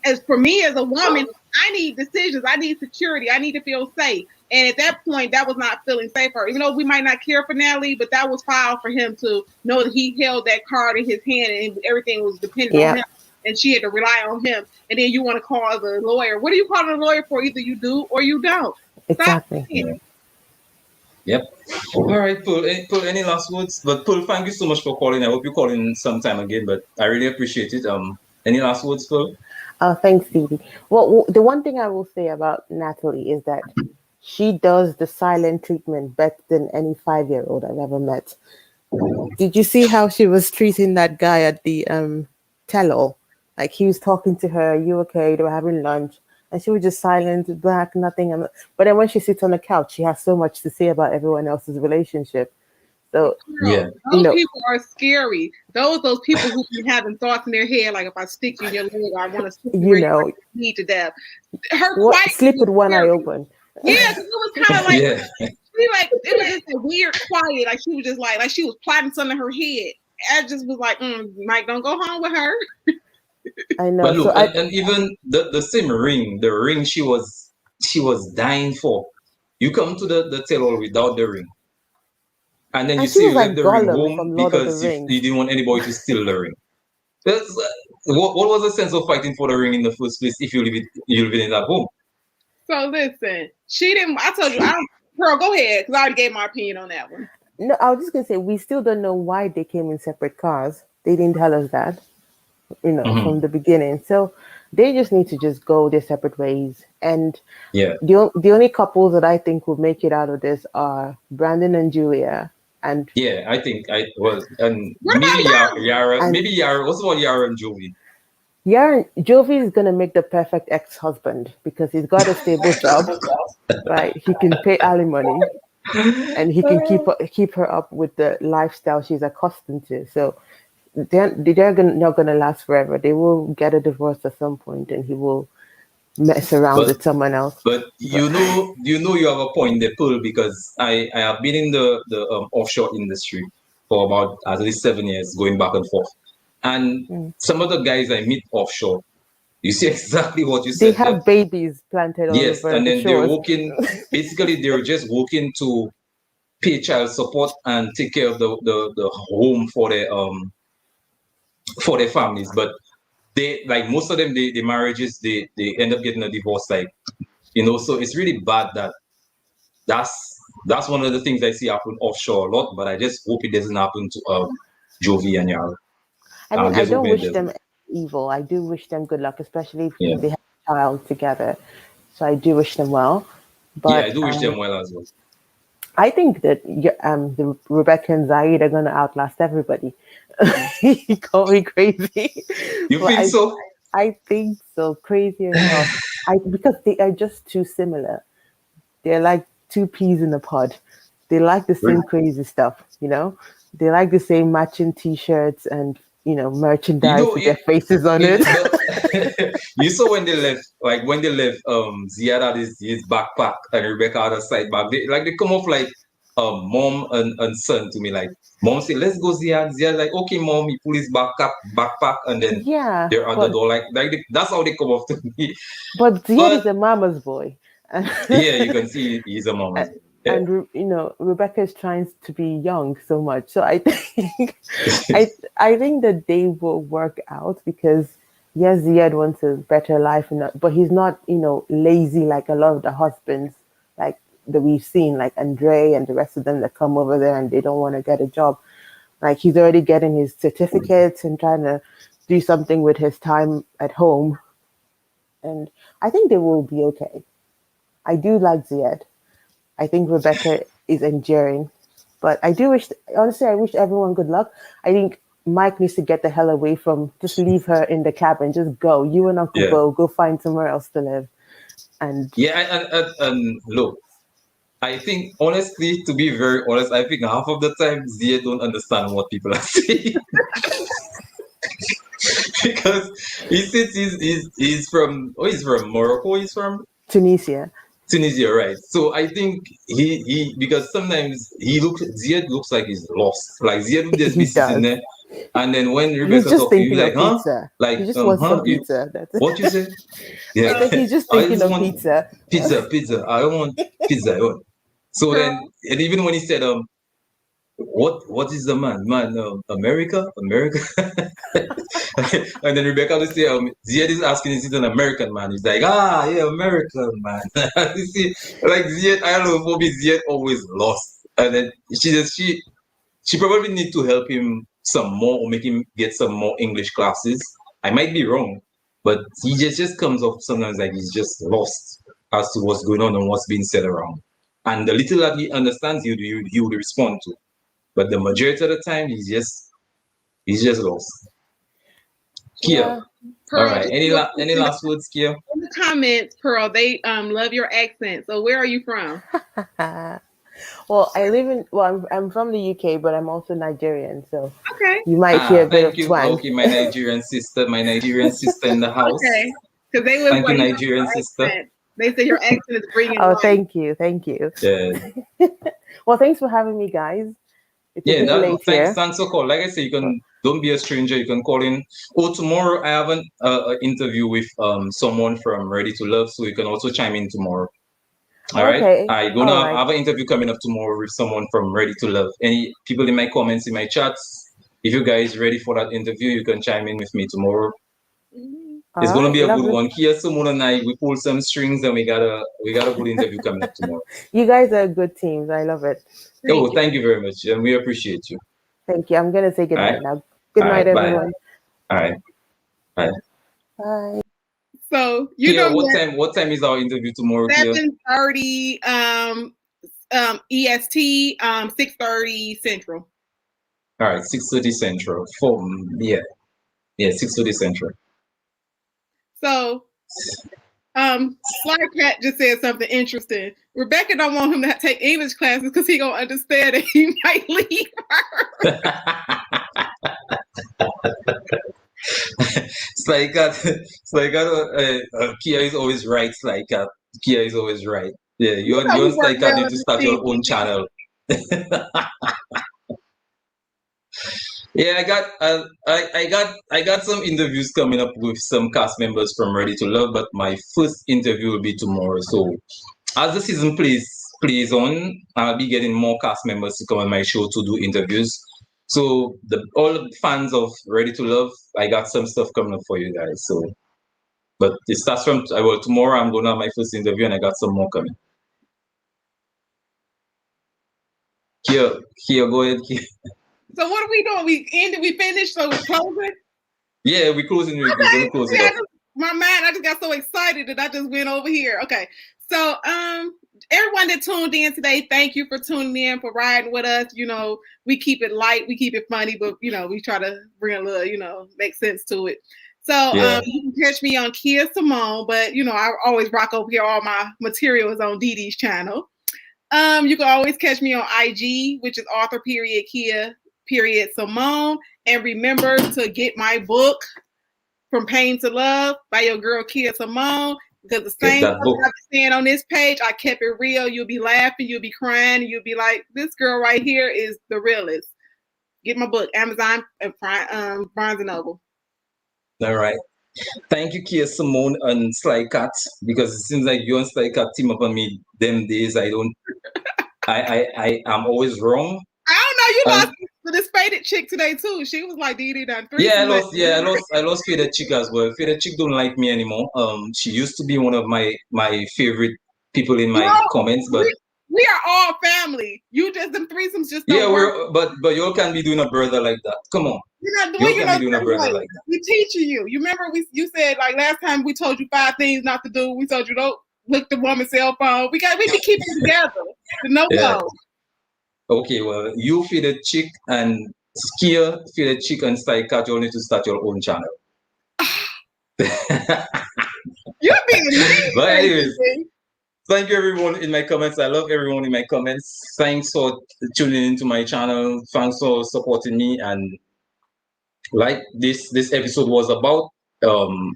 As for me as a woman, I need decisions. I need security. I need to feel safe. And at that point, that was not feeling safe for her. Even though we might not care for Natalie, but that was foul for him to know that he held that card in his hand and everything was dependent on him. And she had to rely on him. And then you want to call the lawyer. What are you calling a lawyer for? Either you do or you don't. Exactly. Yep. All right, Pearl, any last words? But Pearl, thank you so much for calling. I hope you call in sometime again, but I really appreciate it. Any last words, Pearl? Thanks, Dee. Well, the one thing I will say about Natalie is that she does the silent treatment better than any 5-year-old I've ever met. Did you see how she was treating that guy at the tell-all? Like, he was talking to her, "Are you okay?" They were having lunch. And she was just silent, black, nothing. But then when she sits on the couch, she has so much to say about everyone else's relationship. So, those people are scary. Those people who be having thoughts in their head, like if I stick you in your leg, I want to stick you need to death. Sleep with one eye open. Yeah, because it was kind of like, it was just a weird quiet. Like she was just like she was plotting something in her head. I just was like, Mike, don't go home with her. I know. But look, and even the same ring, the ring she was dying for. You come to the tell-all without the ring. And then you say you left the ring home because you didn't want anybody to steal the ring. What was the sense of fighting for the ring in the first place if you leave it in that home? So listen, she didn't. I told you, Pearl, go ahead because I already gave my opinion on that one. No, I was just gonna say we still don't know why they came in separate cars. They didn't tell us that, from the beginning. So They just need to just go their separate ways. And Yeah. the only couples that I think will make it out of this are Brandon and Julia, and Yeah, I think I was, and What maybe about Yara? Yara, and maybe Yara. What's about Yara and Joey? yeah, Jovi is gonna make the perfect ex-husband because he's got a stable job, right? He can pay alimony and he can keep her up with the lifestyle she's accustomed to. So not gonna last forever. They will get a divorce at some point, and he will mess around But with someone else. but But you have a point there, Pearl, because I have been in the offshore industry for about at least 7 years, going back and forth, and mm, some of the guys I meet offshore, you see exactly what you they said there. have babies planted all Yes, over and the then they're shores. working. Basically, they're just working to pay child support and take care of the home for their families. But they, like most of them, the marriages, they end up getting a divorce, like, so it's really bad that that's one of the things I see happen offshore a lot, but I just hope it doesn't happen to Jovi and Yara. I mean, I'm I just don't hoping it wish doesn't. them evil. I do wish them good luck, especially if Yeah. they have a child together. So I do wish them well. Yeah, I But do wish them well as well. I think that the Rebecca and Zaid are going to outlast everybody. He called me crazy, You but think so? I think so. Crazy enough. Because they are just too similar. They're like two peas in a pod. They like the Really? same crazy stuff, you know. They like the same matching T-shirts and You merchandise know, with their faces on it. but you saw when they left, Ziad had his backpack and Rebecca had a side bag. They come off like mom and son to me. Like, mom said, "Let's go, Ziad." Ziad like, "Okay, mom." He pull his backpack, and then Yeah, they're at the door. That's how they come off to me. but Ziad But is a mama's boy. yeah, you can see he's a mom as well. Yeah. And Rebecca is trying to be young so much, so I think I think that they will work out because yes, Ziad wants a better life, but he's not lazy like a lot of the husbands like that we've seen, like Andre and the rest of them that come over there and they don't want to get a job. Like he's already getting his certificates and trying to do something with his time at home, and I think they will be okay. I do like Ziad. I think Rebecca is enduring. But I do wish, honestly, I wish everyone good luck. I think Mike needs to get the hell away from, just leave her in the cabin, just go. You and Uncle Yeah. Bo, go find somewhere else to live. And Yeah, and look, I think, honestly, to be very honest, I think half of the time Zia don't understand what people are saying. Because he says he's from Morocco, he's from Tunisia. Tunisia, right? So I think he because sometimes Ziad looks like he's lost. Like Ziad would just be He sitting does. there, and then when He's Rebecca just talk to you, thinking like, of huh? pizza. Like, He just wants some you, pizza. That's it. what you say? I Yeah, said he's just I thinking just of want pizza. pizza. I don't want pizza. I want. So Pearl? then, and even when he said, what is the man? Man, America. And then Rebecca would say, Ziad is asking, is it an American man? He's like, yeah, American man. You see, like Ziad, I don't know, maybe Ziad always lost. And then she probably need to help him some more or make him get some more English classes. I might be wrong, but he just comes off sometimes like he's just lost as to what's going on and what's being said around. And the little that he understands, he would respond to. But the majority of the time, he's just lost. Kia, Yeah. all Pearl, right. just Any last words, Kia? in the comments, Pearl, they love your accent. So where are you from? Well, I'm from the UK, but I'm also Nigerian, so Okay. you might hear a bit Thank of you. twang. Okay, my Nigerian sister in the house. Okay. Because they was Thank you, like, Nigerian your sister. accent. They say your accent is bringing Oh, life. thank you. Yeah, Well, thanks for having me, guys. It's a yeah. bit late here. Thanks for call. Like I say, you can don't be a stranger. You can call in. Oh, tomorrow I have an interview with someone from Ready to Love, so you can also chime in tomorrow. All right. Okay. I All gonna right. have an interview coming up tomorrow with someone from Ready to Love. Any people in my comments, in my chats, if you guys ready for that interview, you can chime in with me tomorrow. Mhm. All It's gonna right. be a good Lovely. one. Kia Simone and I, we pull some strings and we got a good interview coming up tomorrow. You guys are good teams. I love it. Oh, Thank you. thank you very much, and we appreciate you. Thank you. I'm gonna say good All right, night now. Good all night, right, bye. everyone. All right, bye. Bye. So you Kia, know what time is our interview tomorrow, Kia? 7:30 EST, 6:30 Central. All right, 6:30 Central. 6:30 Central. So Sly Cat just said something interesting. Rebecca don't want him to take English classes because he gonna understand that he might leave her. Kia is always right. Kia is always right. Yeah, you You know and we work Sly Cat well need in to the start your team. own channel. Yeah, I got some interviews coming up with some cast members from Ready to Love, but my first interview will be tomorrow. So as the season plays on, I'll be getting more cast members to come on my show to do interviews. So all the fans of Ready to Love, I got some stuff coming up for you guys. So, but it starts from tomorrow. I'm gonna have my first interview, and I got some more coming. Here, go ahead. Here. So what are we doing? We finished, so we're closing? Yeah, we're closing. We're gonna close it off. I just got so excited that I just went over here. Okay. So everyone that tuned in today, thank you for tuning in, for riding with us. You know, we keep it light, we keep it funny, but you know, we try to bring a little, make sense to it. So you can catch me on Kia Simone, but you know, I always rock over here. All my material is on Dee Dee's channel. You can always catch me on IG, which is author.Kia.Simone. And remember to get my book, From Pain to Love, by your girl Kia Simone. Because the same stuff I've been saying on this page, I kept it real. You'll be laughing, you'll be crying, you'll be like, this girl right here is the realest. Get my book, Amazon and Barnes & Noble. All right. Thank you, Kia Simone and Sly Cat, because it seems like you and Sly Cat team up on me them days. I'm always wrong. I don't know. You lost to this faded chick today too. She was like, Dee Dee done 3. I lost Faded Chick as well. Faded Chick don't like me anymore. She used to be one of my favorite people in my comments, but we are all family. You just them threesomes just don't work. but you all can't be doing a brother like that. Come on. You're not doing be doing a brother like that. We teaching you. You remember you said like last time we told you 5 things not to do. We told you don't look the woman's cell phone. We be keeping it together. No. Okay, well, you Faded Chick and Kia, Faded Chick and Sly Cat, you all need to start your own channel. You're being mean. But anyways, thank you everyone in my comments. I love everyone in my comments. Thanks for tuning into my channel. Thanks for supporting me. And like this episode was about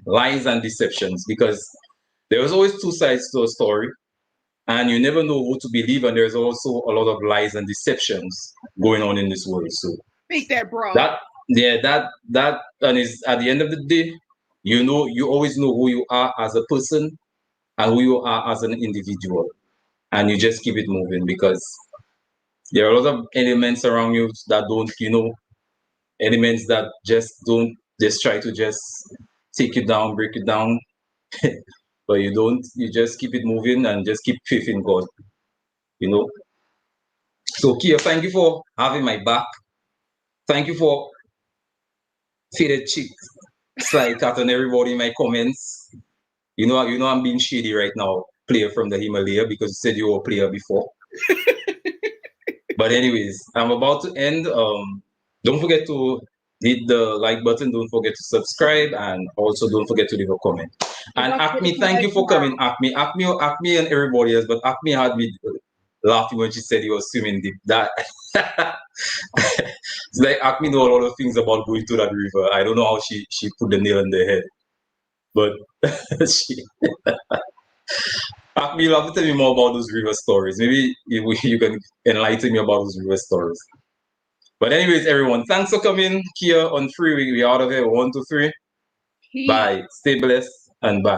lies and deceptions, because there was always 2 sides to a story. And you never know who to believe, and there's also a lot of lies and deceptions going on in this world. So speak that, bro. And is at the end of the day, you always know who you are as a person and who you are as an individual, and you just keep it moving, because there are a lot of elements around you that don't, elements that just try to just take you down, break you down. But you don't, you just keep it moving and just keep faith in God, So Kia, thank you for having my back. Thank you for Faded Chick, Sly Cat, and everybody in my comments. You know I'm being shady right now, player from the Himalaya, because you said you were a player before. But anyways, I'm about to end. Don't forget to hit the like button. Don't forget to subscribe, and also don't forget to leave a comment. And Acme, thank you for coming. Acme, and everybody else, but Acme had me laughing when she said he was swimming deep. That it's like Acme know a lot of things about going to that river. I don't know how she put the nail on the head, but Acme, you'll have to tell me more about those river stories. Maybe you can enlighten me about those river stories. But anyways, everyone, thanks for coming here on Free Week. We out of here. 1, 2, 3. Bye. Stay blessed and bye.